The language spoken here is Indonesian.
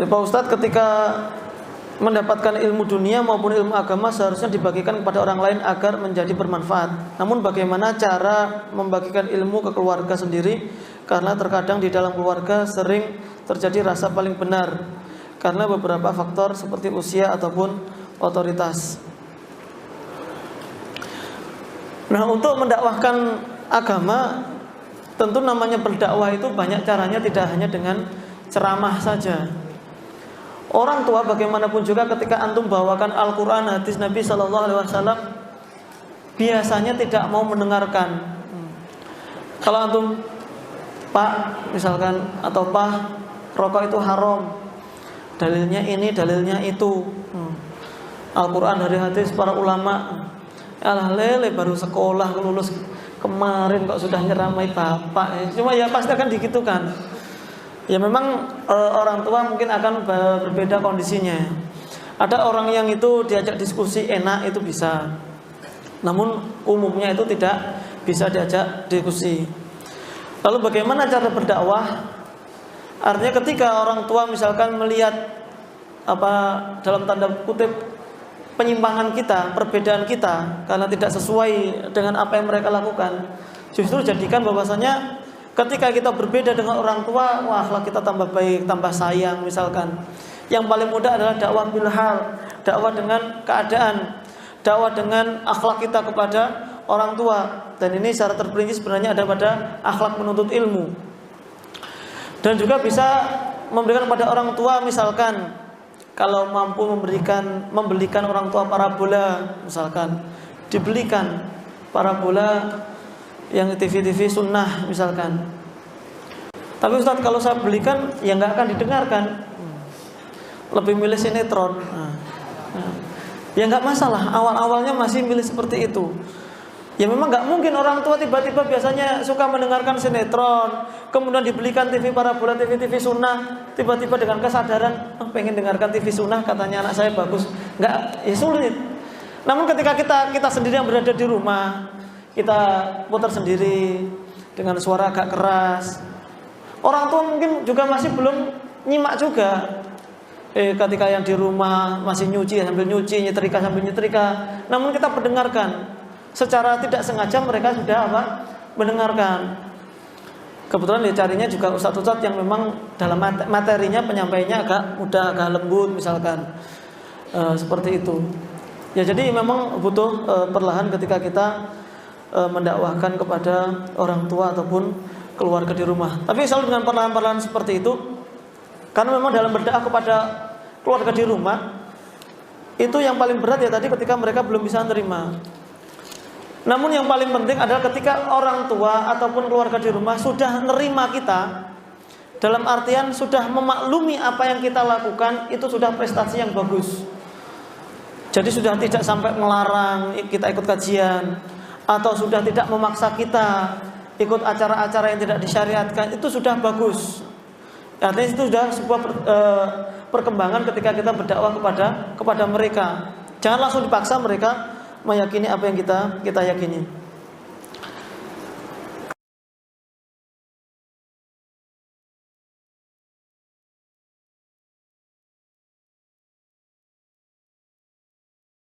Jadi Pak Ustadz ketika mendapatkan ilmu dunia maupun ilmu agama seharusnya dibagikan kepada orang lain agar menjadi bermanfaat. Namun bagaimana cara membagikan ilmu ke keluarga sendiri? Karena terkadang di dalam keluarga sering terjadi rasa paling benar karena beberapa faktor seperti usia ataupun otoritas. Nah, untuk mendakwahkan agama, tentu namanya berdakwah itu banyak caranya, tidak hanya dengan ceramah saja. Orang tua bagaimanapun juga ketika antum bawakan Al-Quran, hadis Nabi SAW, biasanya tidak mau mendengarkan. Kalau antum, Pak, misalkan, atau Pak, rokok itu haram, dalilnya ini, dalilnya itu, Al-Quran dari hadis para ulama. Alah lele, baru sekolah lulus kemarin kok sudah nyeramai bapak. Cuma ya pasti akan digitukan. Ya memang orang tua mungkin akan berbeda kondisinya. Ada orang yang itu diajak diskusi enak, itu bisa. Namun umumnya itu tidak bisa diajak diskusi. Lalu bagaimana cara berdakwah? Artinya ketika orang tua misalkan melihat dalam tanda kutip penyimpangan kita, perbedaan kita karena tidak sesuai dengan apa yang mereka lakukan, justru jadikan bahwasanya ketika kita berbeda dengan orang tua, wah akhlak kita tambah baik, tambah sayang misalkan. Yang paling mudah adalah dakwah bil hal, dakwah dengan keadaan, dakwah dengan akhlak kita kepada orang tua. Dan ini secara terperinci sebenarnya ada pada akhlak menuntut ilmu. Dan juga bisa memberikan kepada orang tua misalkan kalau mampu membelikan orang tua parabola misalkan, dibelikan parabola yang TV-TV sunnah misalkan. Tapi Ustaz kalau saya belikan ya nggak akan didengarkan, lebih milih sinetron. Ya nggak masalah, awal-awalnya masih milih seperti itu. Ya memang nggak mungkin orang tua tiba-tiba biasanya suka mendengarkan sinetron, kemudian dibelikan TV parabola, TV sunnah, tiba-tiba dengan kesadaran pengen dengarkan TV sunnah, katanya anak saya bagus. Nggak, ya sulit. Namun ketika kita sendiri yang berada di rumah, kita putar sendiri dengan suara agak keras, orang tua mungkin juga masih belum nyimak juga. Ketika yang di rumah masih nyuci sambil nyuci, nyetrika sambil nyetrika, namun kita mendengarkan. Secara tidak sengaja mereka sudah mendengarkan. Kebetulan dicarinya juga ustadz-ustadz yang memang dalam materinya penyampaiannya agak mudah, agak lembut misalkan, seperti itu. Ya jadi memang butuh perlahan ketika kita mendakwahkan kepada orang tua ataupun keluarga di rumah. Tapi selalu dengan perlahan-perlahan seperti itu, karena memang dalam berdakwah kepada keluarga di rumah itu yang paling berat ya tadi ketika mereka belum bisa menerima. Namun yang paling penting adalah ketika orang tua ataupun keluarga di rumah sudah menerima kita, dalam artian sudah memaklumi apa yang kita lakukan, itu sudah prestasi yang bagus. Jadi sudah tidak sampai melarang kita ikut kajian, atau sudah tidak memaksa kita ikut acara-acara yang tidak disyariatkan, itu sudah bagus. Artinya itu sudah sebuah perkembangan ketika kita berdakwah kepada mereka. Jangan langsung dipaksa mereka meyakini apa yang kita yakini.